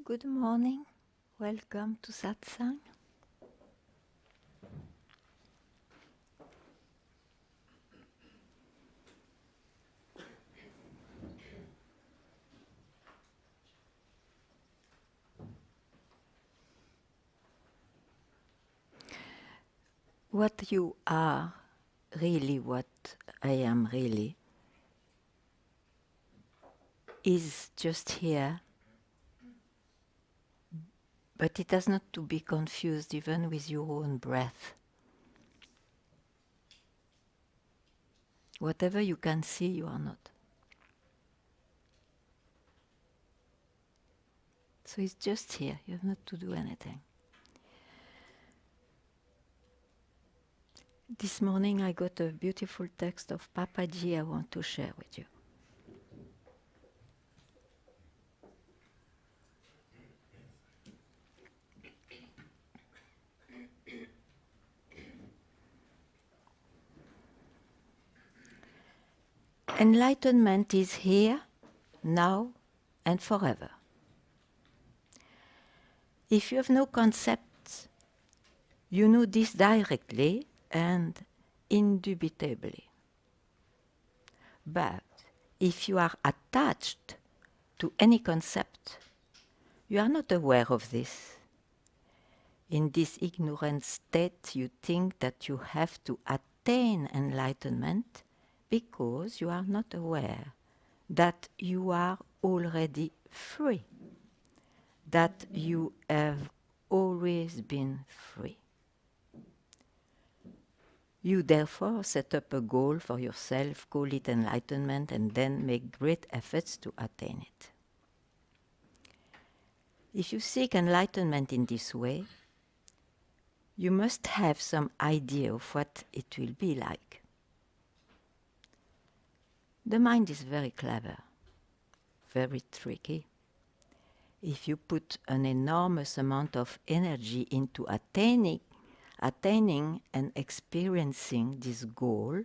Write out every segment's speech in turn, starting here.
Good morning. Welcome to Satsang. What you are, really what I am really, is just here, but it has not to be confused even with your own breath. Whatever you can see, you are not. So it's just here, you have not to do anything. This morning I got a beautiful text of Papaji I want to share with you. Enlightenment is here, now, and forever. If you have no concepts, you know this directly and indubitably. But if you are attached to any concept, you are not aware of this. In this ignorant state, you think that you have to attain enlightenment because you are not aware that you are already free, that you have always been free. You therefore set up a goal for yourself, call it enlightenment, and then make great efforts to attain it. If you seek enlightenment in this way, you must have some idea of what it will be like. The mind is very clever, very tricky. If you put an enormous amount of energy into attaining and experiencing this goal,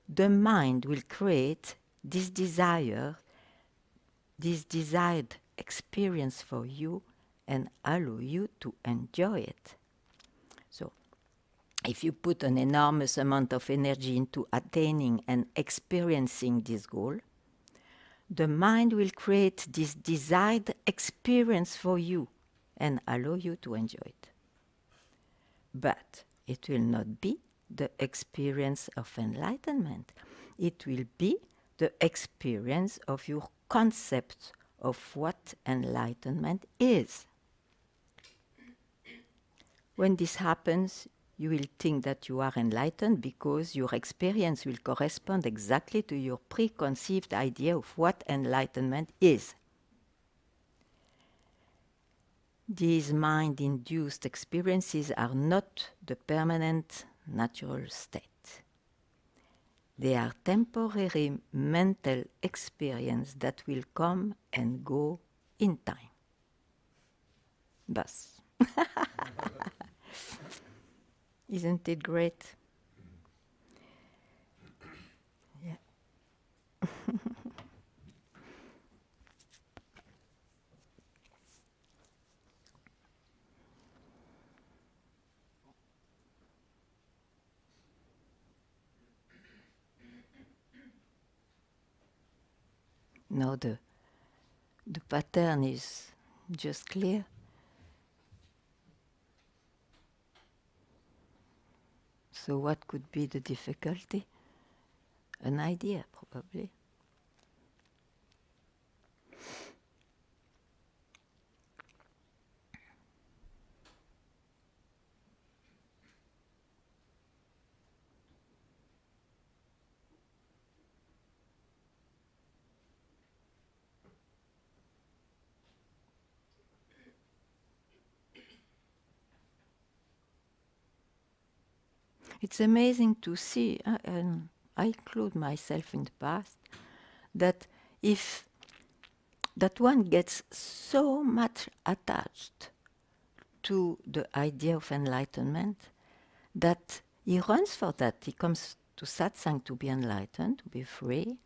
the mind will create this desired experience for you and allow you to enjoy it. So, if you put an enormous amount of energy into attaining and experiencing this goal, the mind will create this desired experience for you and allow you to enjoy it. But it will not be the experience of enlightenment. It will be the experience of your concept of what enlightenment is. When this happens, you will think that you are enlightened because your experience will correspond exactly to your preconceived idea of what enlightenment is. These mind-induced experiences are not the permanent natural state. They are temporary mental experiences that will come and go in time. Thus. Isn't it great? Yeah. No, the pattern is just clear. So what could be the difficulty? An idea, probably. It's amazing to see, and I include myself in the past, that if that one gets so much attached to the idea of enlightenment that he runs for that. He comes to satsang to be enlightened, to be free,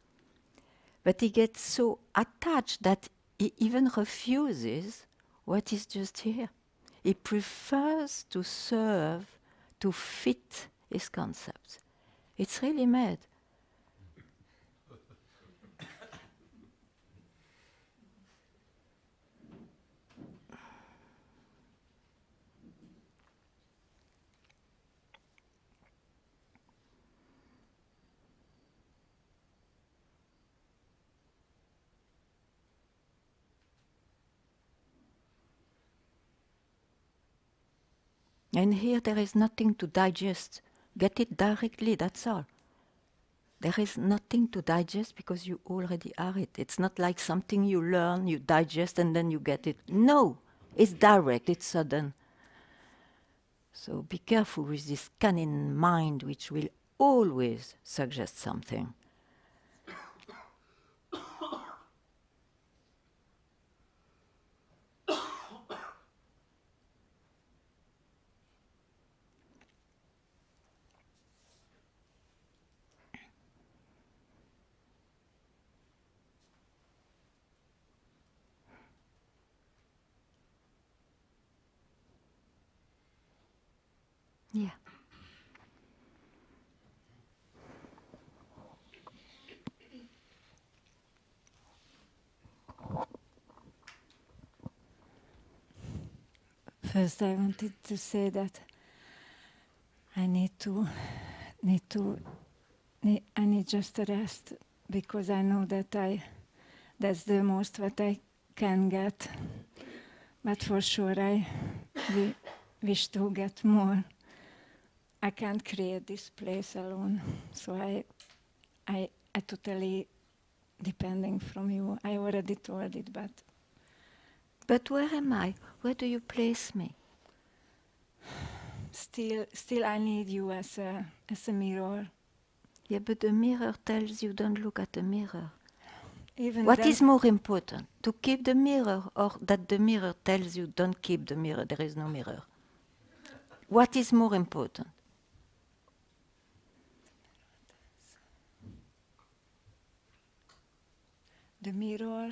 but he gets so attached that he even refuses what is just here. He prefers to serve, to fit his concepts. It's really mad. And here there is nothing to digest. Get it directly, that's all. There is nothing to digest because you already are it. It's not like something you learn, you digest, and then you get it. No, it's direct, it's sudden. So be careful with this cunning mind which will always suggest something. Yeah. First, I wanted to say that I need just a rest, because I know that that's the most what I can get. But for sure, I wish to get more. I can't create this place alone, so I totally depending from you. I already told it, But where am I? Where do you place me? still I need you as a mirror. Yeah, but the mirror tells you don't look at the mirror. Even What then, is more important? To keep the mirror or that the mirror tells you don't keep the mirror, there is no mirror? What is more important? the mirror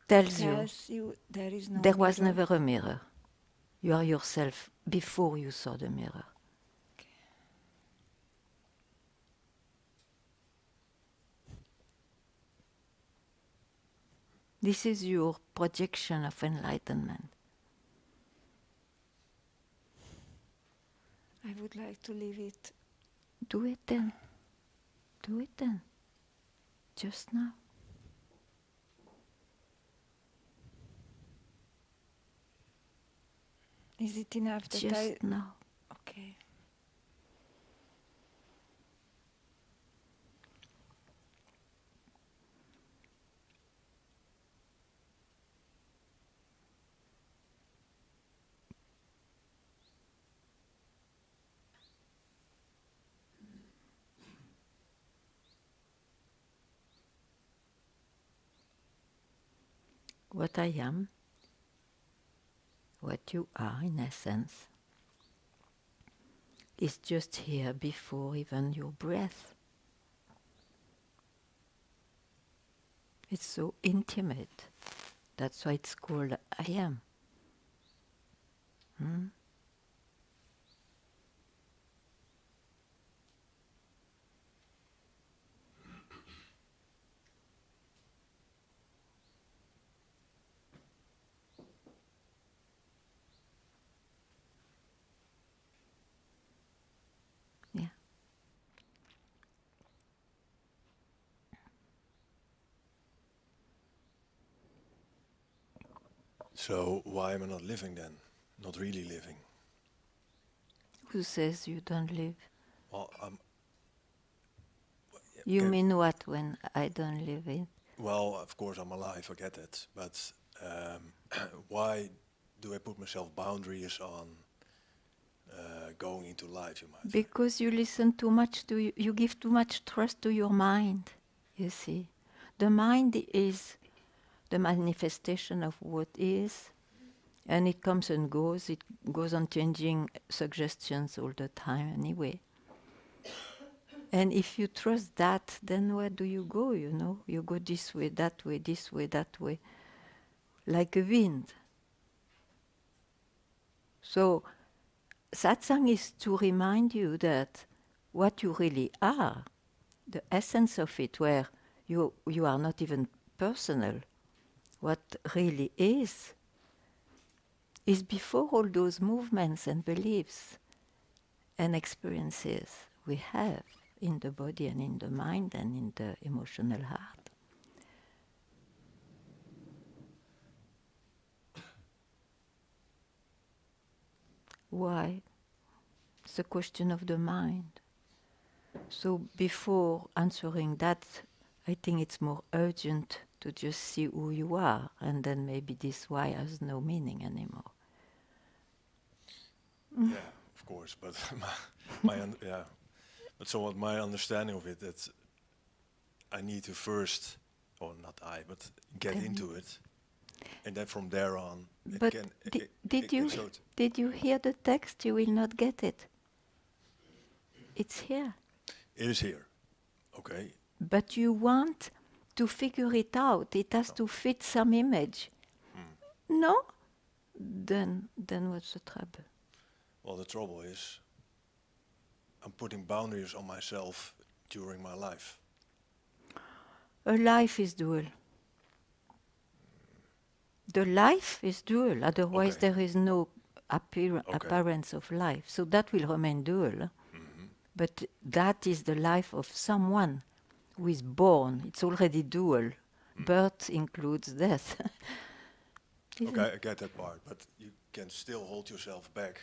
Tells tells you there is no there mirror. was never a mirror. You are yourself before you saw the mirror. This is your projection of enlightenment. I would like to leave it. Do it then. Do it then. Just now. Is it enough that Just now. Okay. What I am, what you are in essence, is just here before even your breath. It's so intimate. That's why it's called I am. Hmm? Yeah. So why am I not living then? Not really living? Who says you don't live? Well, You okay. mean what when I don't live it? Well, of course I'm alive, I get it. But why do I put myself boundaries on going into life, you might say? Because you listen too much to you give too much trust to your mind, you see. The mind is the manifestation of what is, and it comes and goes. It goes on changing suggestions all the time anyway. And if you trust that, then where do you go, you know? You go this way, that way, that way. like a wind. So satsang is to remind you that what you really are, the essence of it, where you are not even personal, what really is before all those movements and beliefs and experiences we have in the body and in the mind and in the emotional heart. Why? It's a question of the mind. So before answering that, I think it's more urgent to just see who you are, and then maybe this why has no meaning anymore. Yeah, of course, but yeah, but so my understanding of it, that I need to first, or not I, but get into it, and then from there on, But did you hear the text? You will not get it. It's here. It is here, okay. But you want to figure it out. It has to fit some image. No? Then what's the trouble? Well, the trouble is, I'm putting boundaries on myself during my life. A life is dual. The life is dual, otherwise there is no appearance of life. So that will remain dual. But that is the life of someone who is born. It's already dual. Birth includes death. Okay, I get that part, but you can still hold yourself back,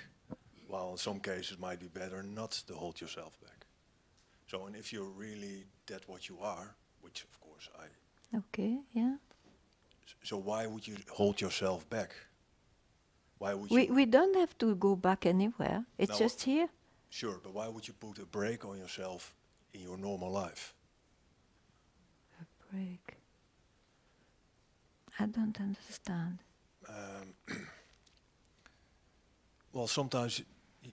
while in some cases it might be better not to hold yourself back. So, and if you're really that what you are, which of course I... Okay, yeah. So why would you hold yourself back? Why would We don't have to go back anywhere. It's just here. Sure, but why would you put a brake on yourself in your normal life? A brake. I don't understand. Well, sometimes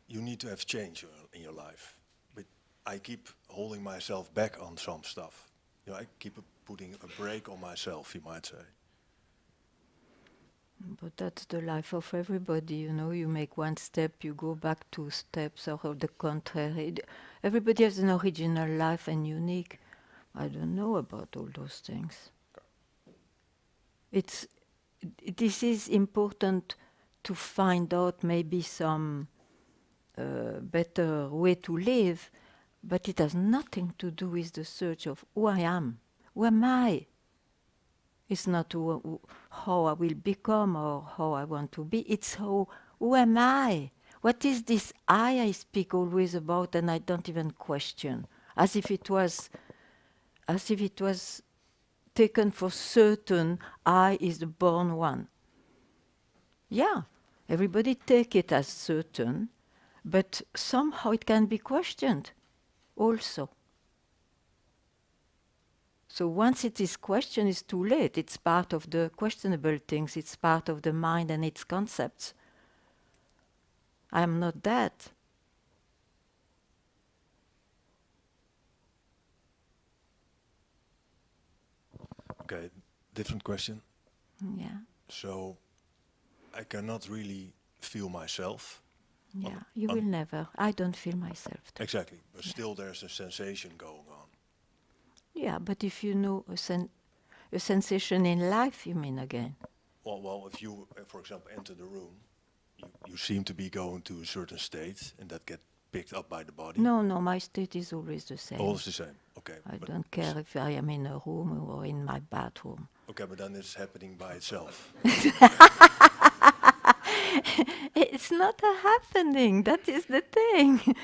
you need to have change in your life. But I keep holding myself back on some stuff. You know, I keep putting a brake on myself, you might say. But that's the life of everybody, you know. You make one step, you go back 2 steps, or the contrary. Everybody has an original life and unique. I don't know about all those things. This is important to find out maybe some better way to live, but it has nothing to do with the search of who I am. Who am I? It's not how I will become or how I want to be. It's who am I? What is this I speak always about and I don't even question, as if it was taken for certain. I is the born one. Yeah, everybody take it as certain, but somehow it can be questioned also. So once it is questioned, it's too late. It's part of the questionable things. It's part of the mind and its concepts. I am not that. Okay, different question. Yeah. So I cannot really feel myself. Yeah, you will never. I don't feel myself too. Exactly, but still there's a sensation going on. Yeah, but if you know a sensation in life, you mean again? Well, if you, for example, enter the room, you seem to be going to a certain state, and that get picked up by the body. No, my state is always the same. Always the same, okay. I don't care if I am in a room or in my bathroom. Okay, but then it's happening by itself. It's not a happening, that is the thing.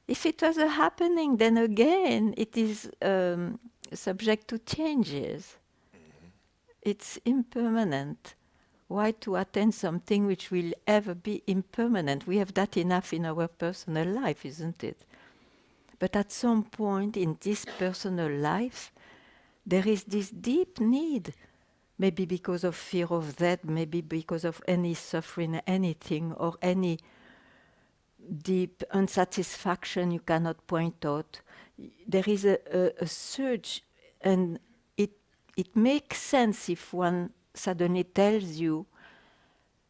If it was a happening, then again, it is subject to changes. It's impermanent. Why to attain something which will ever be impermanent? We have that enough in our personal life, isn't it? But at some point in this personal life, there is this deep need, maybe because of fear of death, maybe because of any suffering, anything, or any deep unsatisfaction you cannot point out. There is a surge, and it makes sense if one suddenly tells you,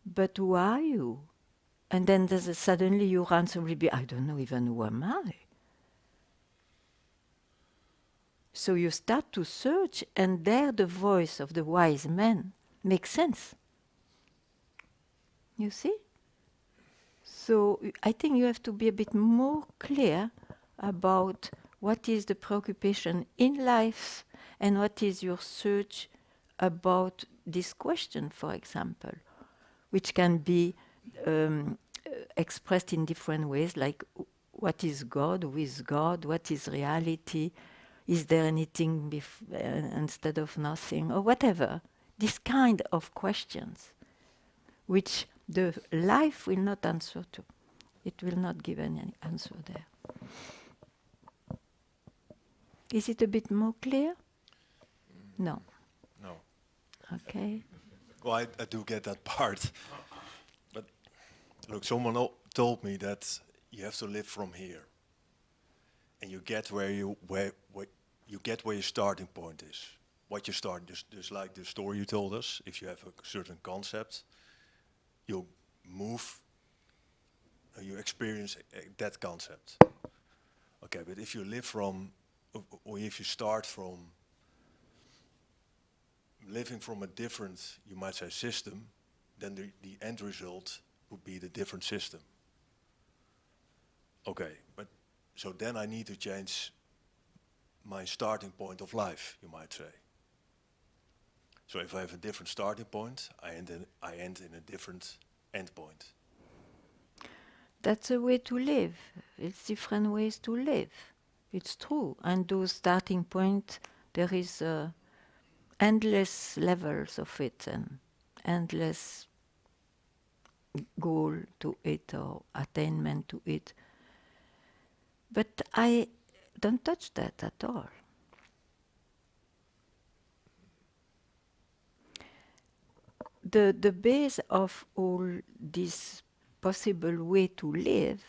but who are you? And then suddenly your answer will be, I don't know even who am I. So you start to search, and there the voice of the wise man makes sense. You see? So I think you have to be a bit more clear about what is the preoccupation in life and what is your search about this question, for example, which can be expressed in different ways, like what is God, who is God, what is reality, is there anything instead of nothing, or whatever. This kind of questions, which the life will not answer to. It will not give any answer there. Is it a bit more clear? No. No. Okay. Well, I do get that part. But look, someone told me that you have to live from here. And you get where you get where your starting point is. What you start, just like the story you told us, if you have a certain concept, you move, you experience that concept. Okay, but if you live from, or if you start from living from a different, you might say, system, then the end result would be the different system. Okay, but so then I need to change my starting point of life, you might say. So if I have a different starting point, I end in a different end point. That's a way to live. It's different ways to live. It's true. And those starting point, there is endless levels of it and endless goal to it or attainment to it. But I don't touch that at all. The base of all this possible way to live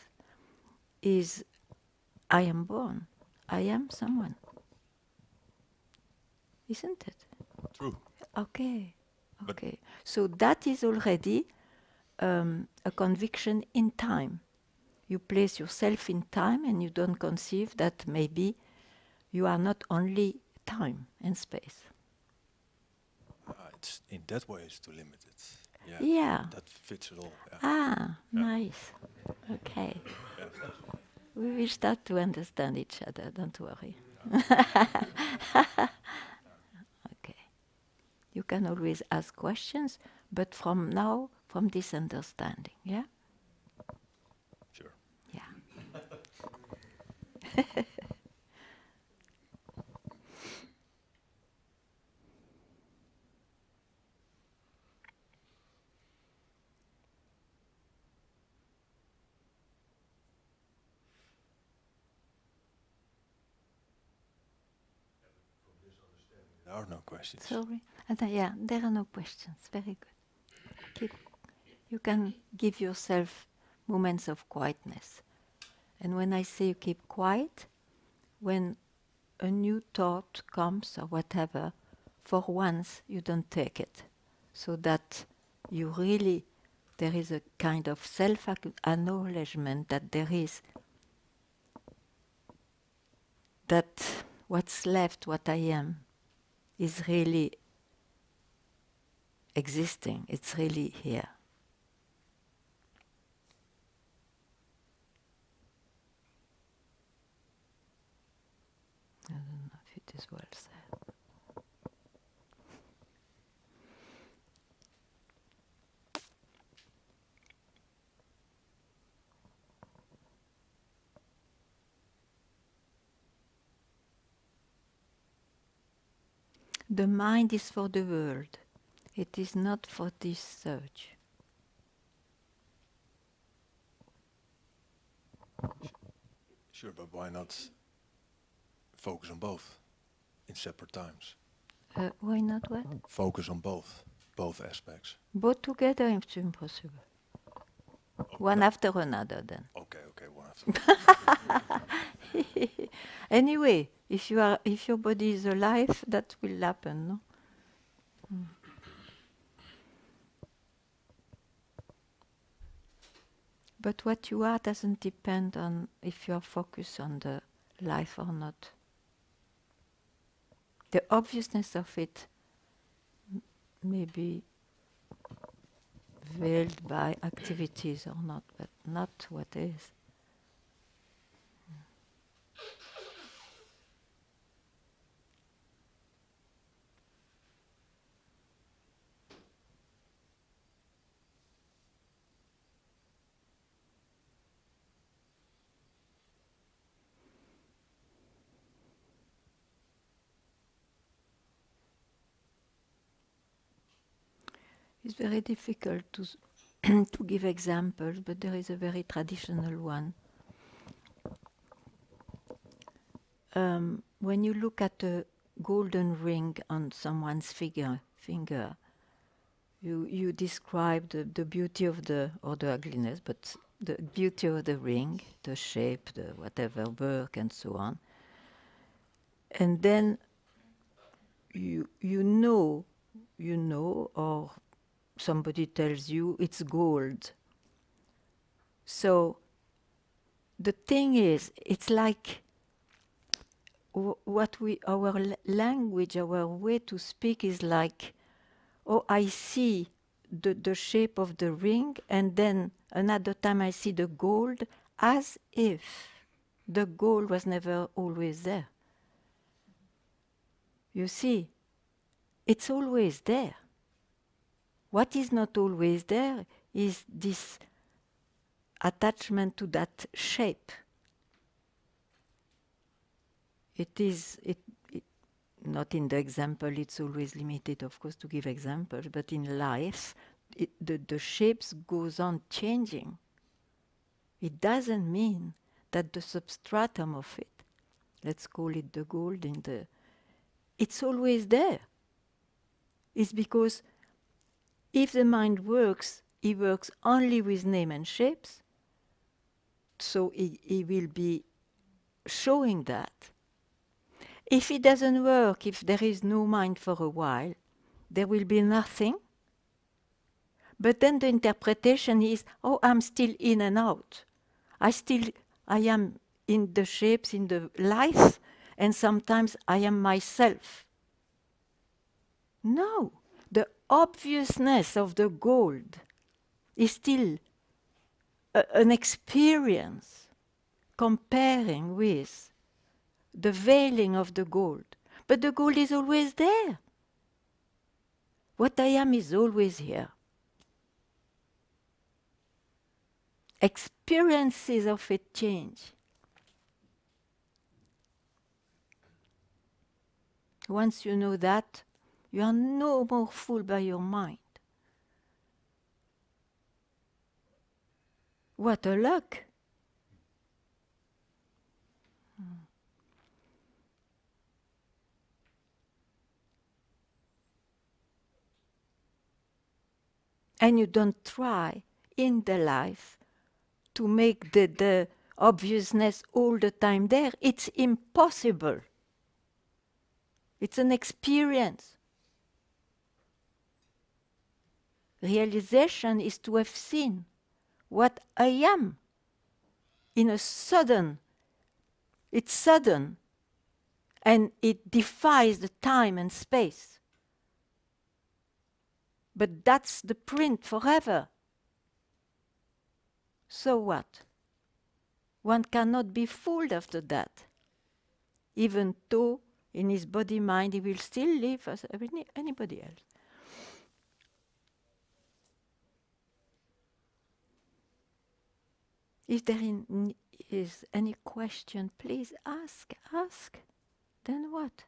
is I am born. I am someone. Isn't it? True. Okay. But Okay. So that is already a conviction in time. You place yourself in time and you don't conceive that maybe you are not only time and space. it's in that way it's too limited. Yeah. Yeah. That fits it all. Yeah. Ah, Yeah. nice. Okay. Yeah. We will start to understand each other, don't worry. Okay. You can always ask questions, but from now, from this understanding, yeah? Sure. Yeah. There are no questions. Sorry. Yeah, there are no questions. Very good. You can give yourself moments of quietness. And when I say you keep quiet, when a new thought comes or whatever, for once you don't take it. So that you really, there is a kind of self-acknowledgement that there is, that what's left, what I am, is really existing. It's really here. I don't know if it is well said. The mind is for the world. It is not for this search. Sure, but why not focus on both in separate times? Why not what? Focus on both aspects. Both together it's impossible. One after another then. Okay, one after. Anyway, if your body is alive, that will happen, no? But what you are doesn't depend on if you are focused on the life or not. The obviousness of it may be veiled by activities or not, but not what is. It's very difficult to to give examples, but there is a very traditional one. When you look at a golden ring on someone's finger, you describe the beauty of or the ugliness, but the beauty of the ring, the shape, the whatever work, and so on. And then you know, or somebody tells you it's gold. So the thing is, it's like our language, our way to speak is like, oh, I see the shape of the ring, and then another time I see the gold, as if the gold was never always there. You see, it's always there. What is not always there is this attachment to that shape. It is not in the example, it's always limited, of course, to give examples, but in life, the shapes goes on changing. It doesn't mean that the substratum of it, let's call it the gold it's always there. It's because if the mind works, he works only with name and shapes, so he will be showing that. If it doesn't work, if there is no mind for a while, there will be nothing. But then the interpretation is, oh, I'm still in and out. I am in the shapes, in the life, and sometimes I am myself. No, the obviousness of the gold is still an experience comparing with the veiling of the gold. But the gold is always there. What I am is always here. Experiences of it change. Once you know that, you are no more fooled by your mind. What a luck! And you don't try in the life to make the obviousness all the time there. It's impossible. It's an experience. Realization is to have seen what I am in a sudden. It's sudden, and it defies the time and space. But that's the print forever. So what? One cannot be fooled after that. Even though in his body-mind he will still live as anybody else. If there is any question, please ask. Then what?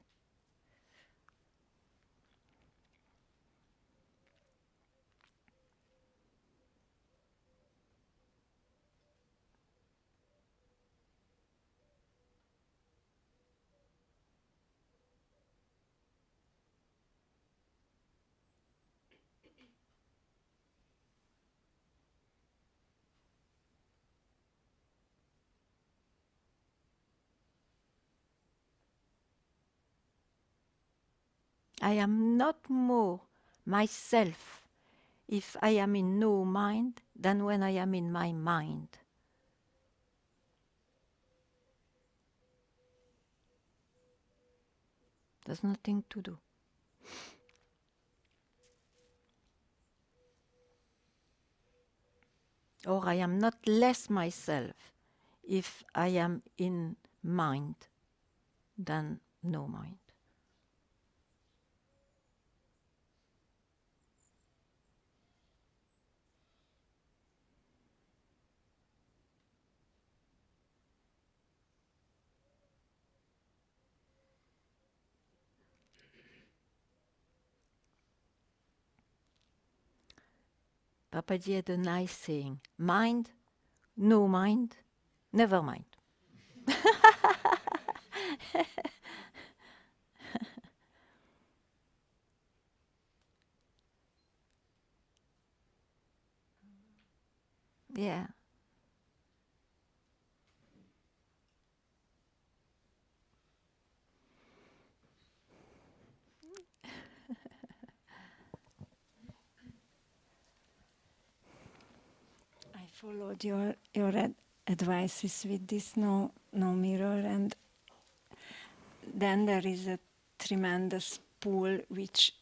I am not more myself if I am in no mind than when I am in my mind. There's nothing to do. Or I am not less myself if I am in mind than no mind. Papaji had a nice saying, mind, no mind, never mind. Yeah. I followed your advices with this no mirror, and then there is a tremendous pull, which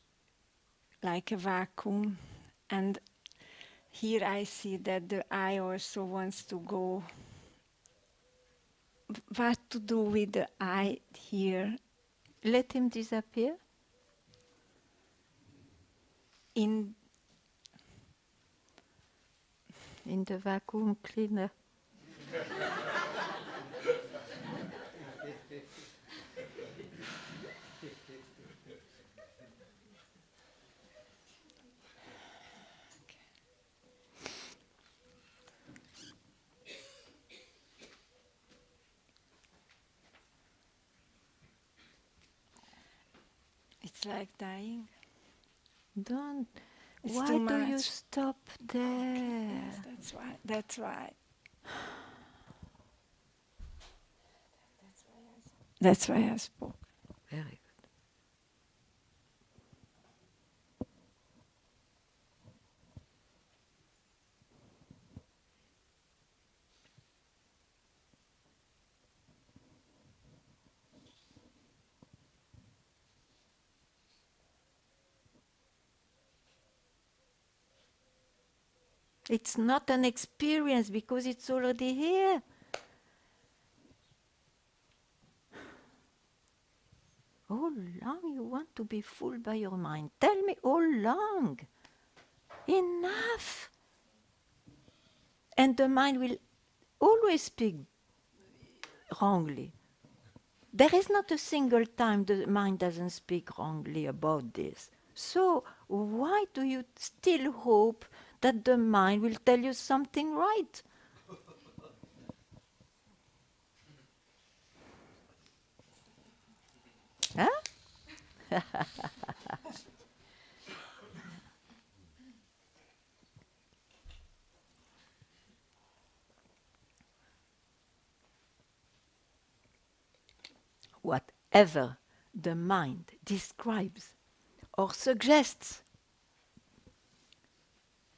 like a vacuum, and here I see that the eye also wants to go. What to do with the eye here? Let him disappear. In The vacuum cleaner. it's like dying. Don't. It's Why too do you much. stop there? Yes, that's why. That's why. That's why I spoke. Very good. It's not an experience because it's already here. How long you want to be fooled by your mind? Tell me how long. Enough. And the mind will always speak wrongly. There is not a single time the mind doesn't speak wrongly about this. So why do you still hope that the mind will tell you something right? Huh? Whatever the mind describes or suggests,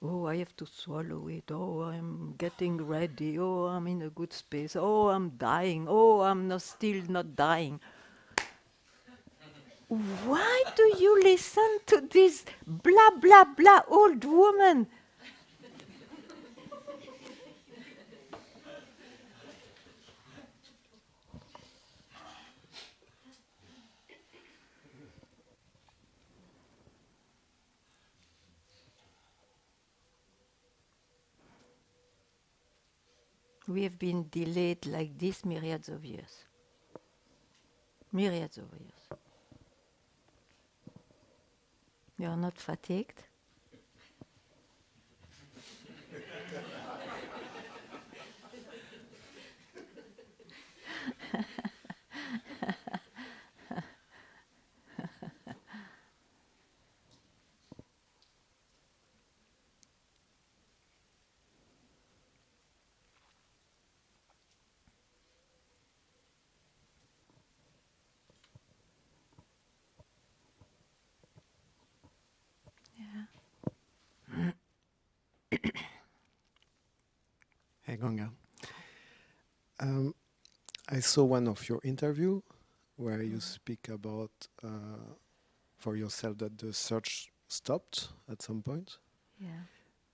oh, I have to swallow it. Oh, I'm getting ready. Oh, I'm in a good space. Oh, I'm dying. Oh, I'm still not dying. Why do you listen to this blah, blah, blah old woman? We have been delayed like this myriads of years. Myriads of years. You are not fatigued? Yeah. Hey, Ganga. I saw one of your interview where you speak about for yourself that the search stopped at some point. Yeah.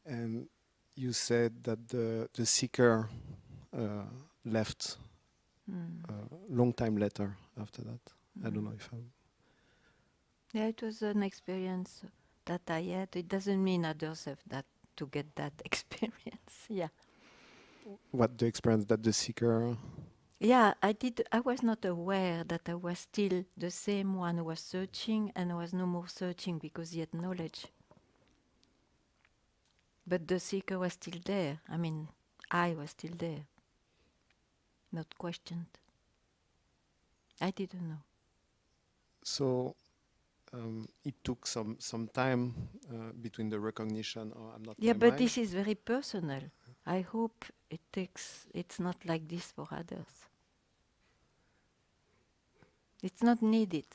And you said that the seeker left a long time later after that. I don't know if I'm... Yeah, it was an experience that I had. It doesn't mean others have that to get that experience. Yeah. What the experience that the seeker... Yeah, I did. I was not aware that I was still the same one who was searching and was no more searching because he had knowledge. But the seeker was still there. I mean, I was still there. Not questioned. I didn't know. So it took some time between the recognition, oh, I'm not Yeah, my but mind. this is very personal. I hope it's not like this for others. It's not needed.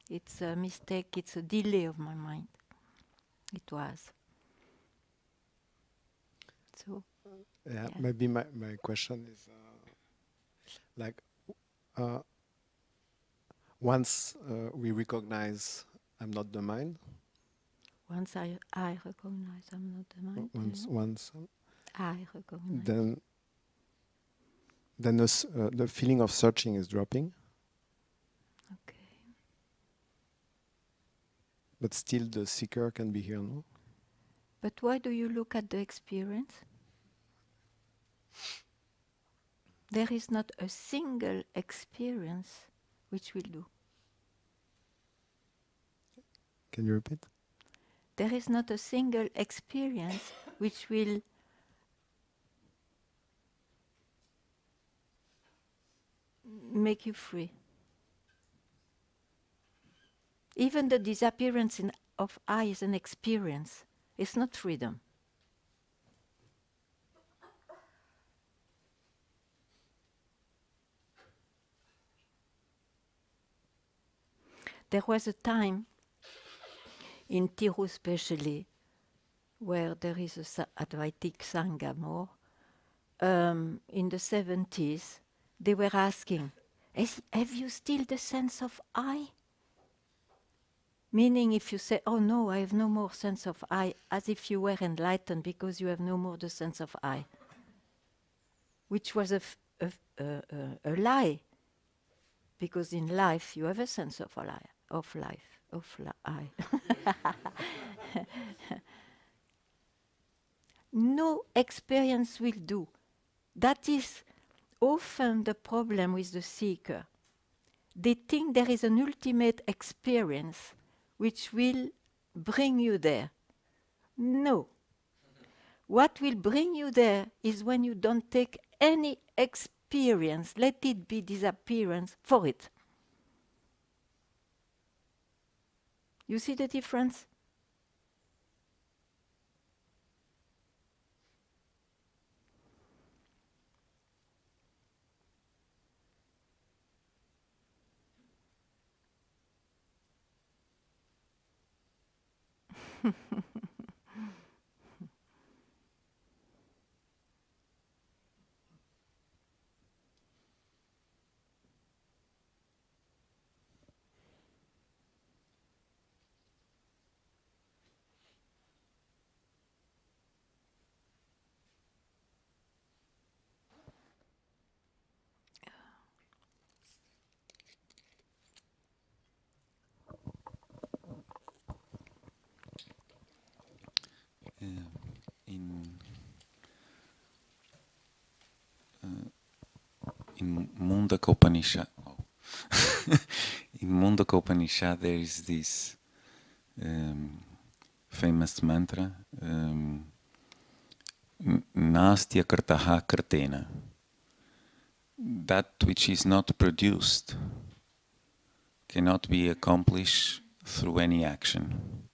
It's a mistake. It's a delay of my mind. It was. So, Yeah, yeah. maybe my question is like once we recognize I'm not the mind, Once I recognize I'm not the mind, once I recognize. then the feeling of searching is dropping, Okay. but still the seeker can be here, no? But why do you look at the experience? There is not a single experience which will do. Can you repeat? There is not a single experience which will make you free. Even the disappearance of I is an experience. It's not freedom. There was a time in Tiru especially where there is a Advaitic Sangha more. In the 70s, they were asking, have you still the sense of I? Meaning if you say, oh no, I have no more sense of I, as if you were enlightened because you have no more the sense of I. Which was a lie. Because in life you have a sense of I. No experience will do. That is often the problem with the seeker. They think there is an ultimate experience which will bring you there. No. What will bring you there is when you don't take any experience, let it be disappearance, for it. You see the difference? In Mundaka Upanishad, in Mundaka Upanishad, there is this famous mantra, Nastya kartaha kartena. That which is not produced cannot be accomplished through any action.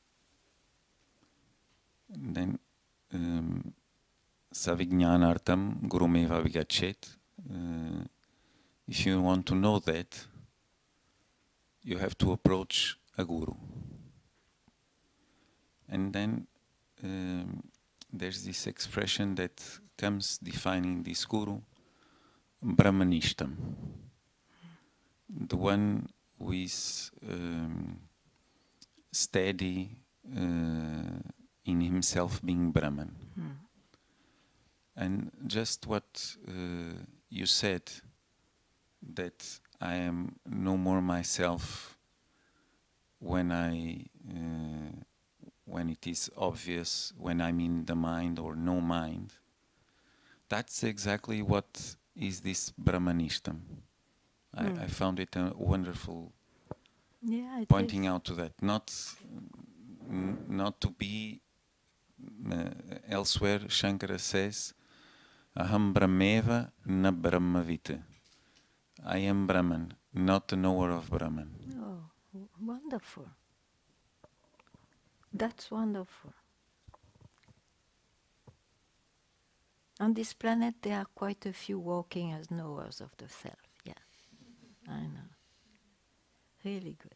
And then, savijnanartam gurumeva vigachet. If you want to know that, you have to approach a guru. And then there's this expression that comes defining this guru, Brahmanishtam, the one who is steady in himself being Brahman. And just what you said, that I am no more myself when when it is obvious, when I'm in the mind or no mind. That's exactly what is this Brahmanishtam. I found it a wonderful pointing out to that. Not to be elsewhere. Shankara says, Aham Brahmeva na Brahmavita. I am Brahman, not the knower of Brahman. Oh, wonderful. That's wonderful. On this planet, there are quite a few walking as knowers of the self. Yeah, I know. Really good.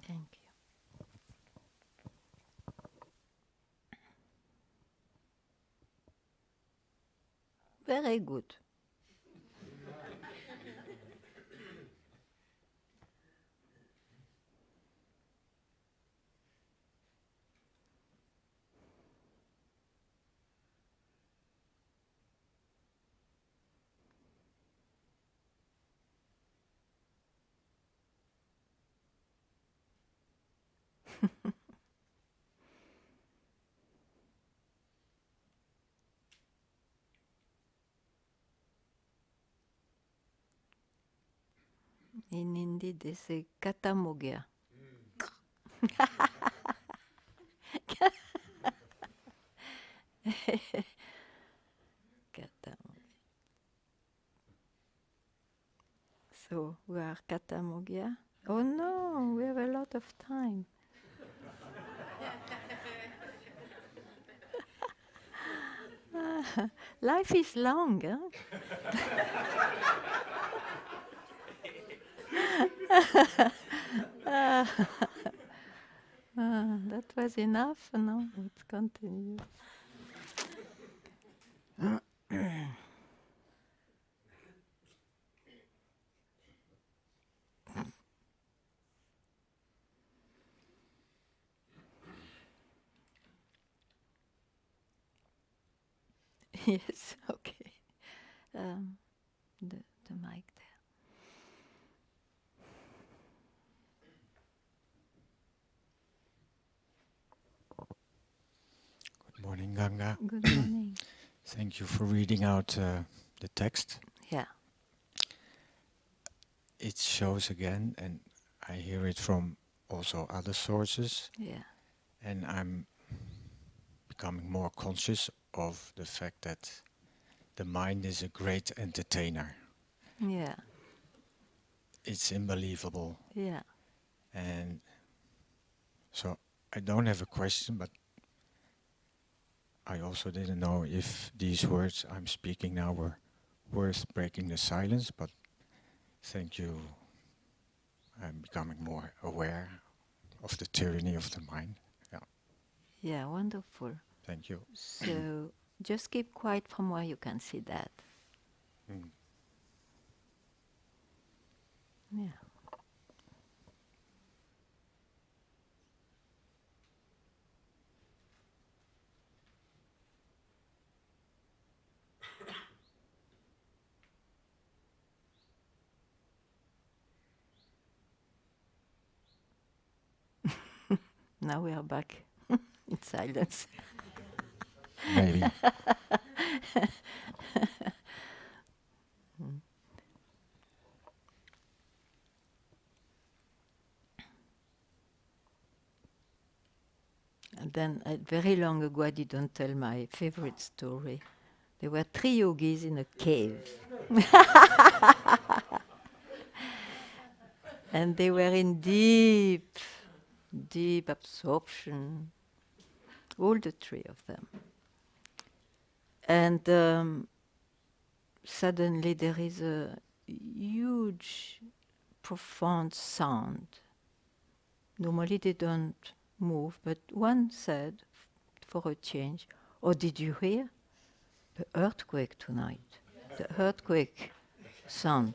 Thank you. Very good. In Hindi, they say katamogya. Katamogya. So we are katamogya. Oh no, we have a lot of time. Life is long, huh? That was enough, no? Let's continue. Yes, okay. The mic there. Good morning, Ganga. Good morning. Thank you for reading out the text. Yeah. It shows again, and I hear it from also other sources, Yeah. and I'm becoming more conscious of the fact that the mind is a great entertainer. Yeah. It's unbelievable. Yeah. And so I don't have a question, but I also didn't know if these words I'm speaking now were worth breaking the silence, but thank you. I'm becoming more aware of the tyranny of the mind. Yeah, Yeah, wonderful. thank you. So just keep quiet from where you can see that. Mm. Yeah. Now we are back in silence. Maybe. And then, very long ago, I didn't tell my favorite story. There were three yogis in a cave. And they were in deep, deep absorption, all the three of them. And suddenly there is a huge, profound sound. Normally they don't move, but one said, for a change, "Oh, did you hear? The earthquake tonight. The earthquake sound."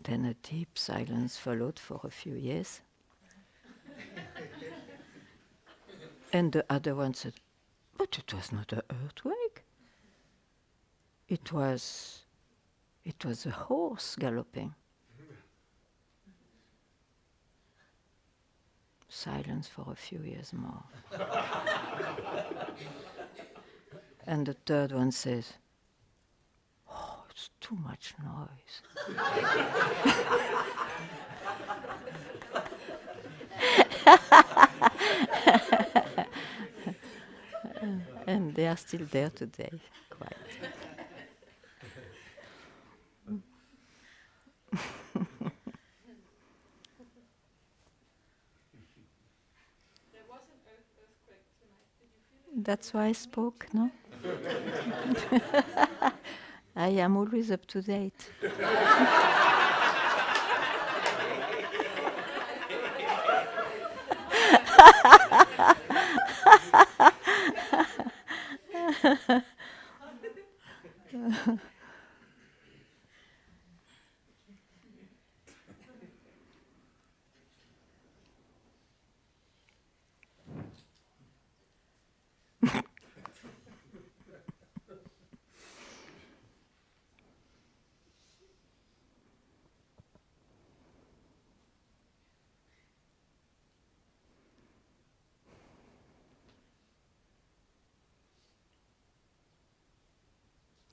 Then a deep silence followed for a few years. And the other one said, "But it was not an earthquake. It was a horse galloping." Silence for a few years more. And the third one says, "Oh, it's too much noise." And they are still there today, quite. There was an earthquake tonight. Did you feel it? That's why I spoke, no? I am always up to date.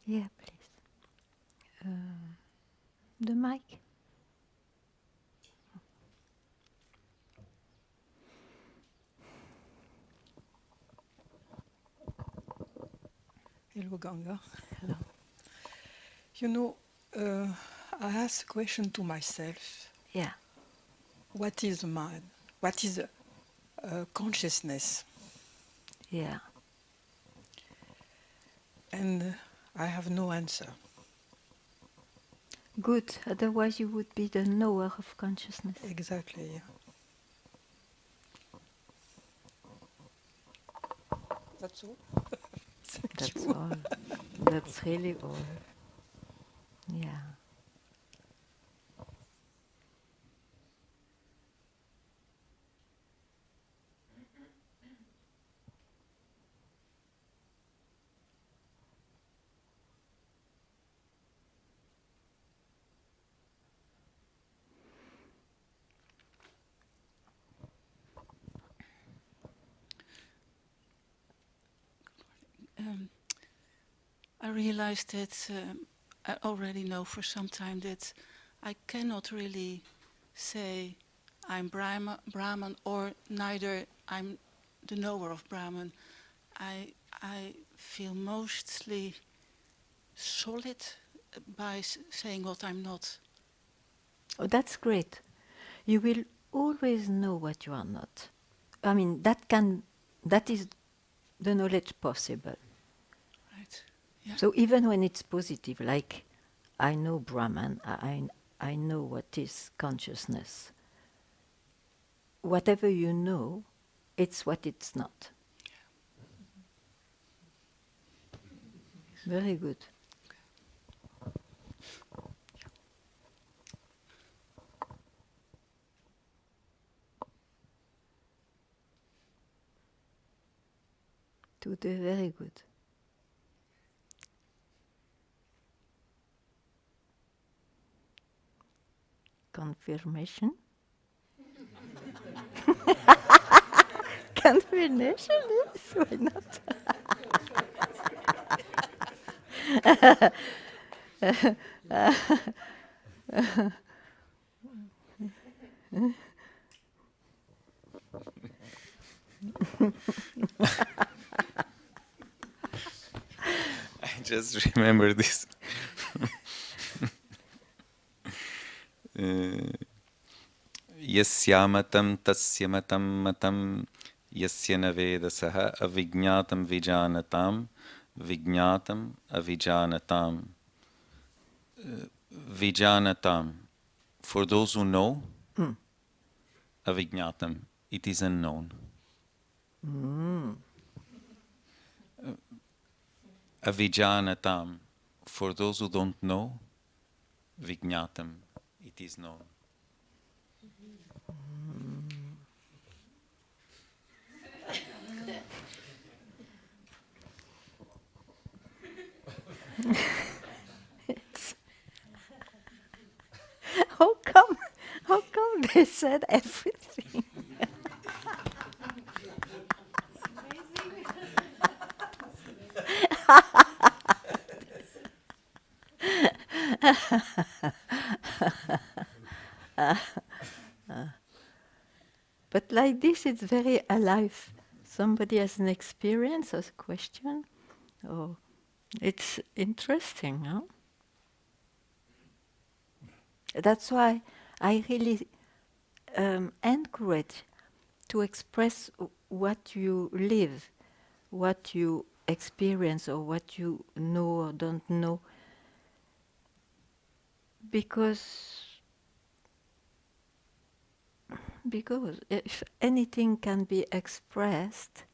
Yeah, please. The mic. Hello, Ganga. Hello. You know, I ask a question to myself. Yeah. What is mind? What is consciousness? Yeah. And I have no answer. Good. Otherwise, you would be the knower of consciousness. Exactly. Yeah. That's all. Thank That's you. all. That's really all. Yeah. I realized that I already know for some time that I cannot really say I'm Brahman or neither I'm the knower of Brahman. I feel mostly solid by saying what I'm not. Oh, that's great. You will always know what you are not. I mean, that is the knowledge possible. Right? Yeah. So even when it's positive, like I know Brahman, I know what is consciousness. Whatever you know, it's what it's not. Very good. Today, very good. Confirmation? Confirmation, yes, why not? I just remember this. Yasyamatam tasyamatam matam yasya navedasaha avijñatam vijanatam Vijnatam avijanatam. Vijanatam, for those who know, avijnatam, it is unknown. Avijanatam, for those who don't know, vijnatam, it is known. How come? How come they said everything? But like this, it's very alive. Somebody has an experience, has a question. Oh, it's interesting, huh? That's why I really encourage to express what you live, what you experience, or what you know or don't know. Because if anything can be expressed,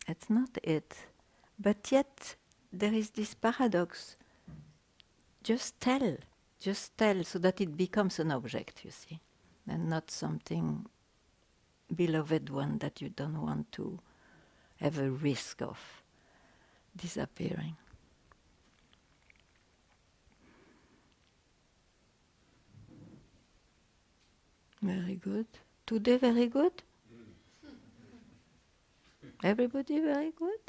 it's not it. But yet there is this paradox. Just tell so that it becomes an object, you see, and not something beloved one that you don't want to have a risk of disappearing. Very good. Today very good? Everybody very good?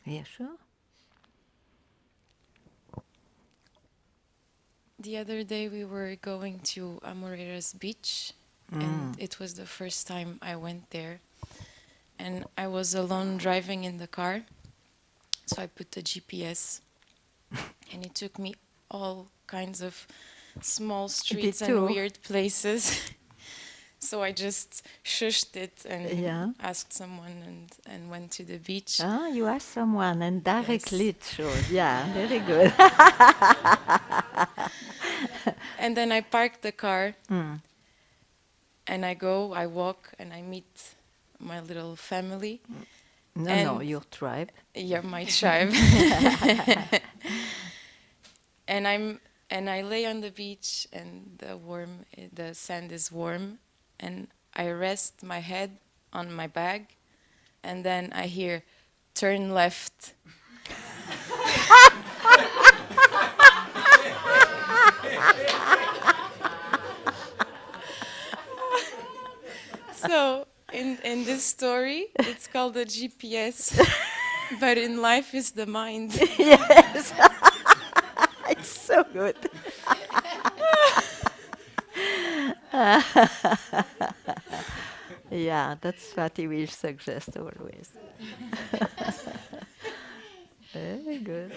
Yeah, sure. The other day we were going to Amoreira's beach, and it was the first time I went there. And I was alone driving in the car, so I put the GPS, and it took me all kinds of small streets and weird places. So I just shushed it and asked someone and went to the beach. Ah, you asked someone and directly it showed. Yeah, very good. And then I parked the car, and I walk, and I meet my little family. No, your tribe. Yeah, my tribe. And I lay on the beach, and the sand is warm, and I rest my head on my bag, and then I hear, "Turn left." So in this story, it's called a GPS, but in life is the mind. Yes, it's so good. Yeah, that's what he will suggest always. Very good.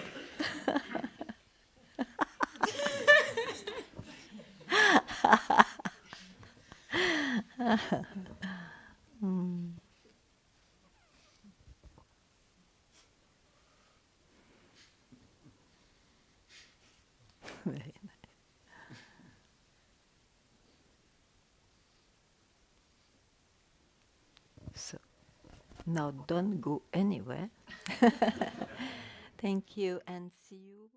Very nice. So now don't go anywhere. Thank you and see you.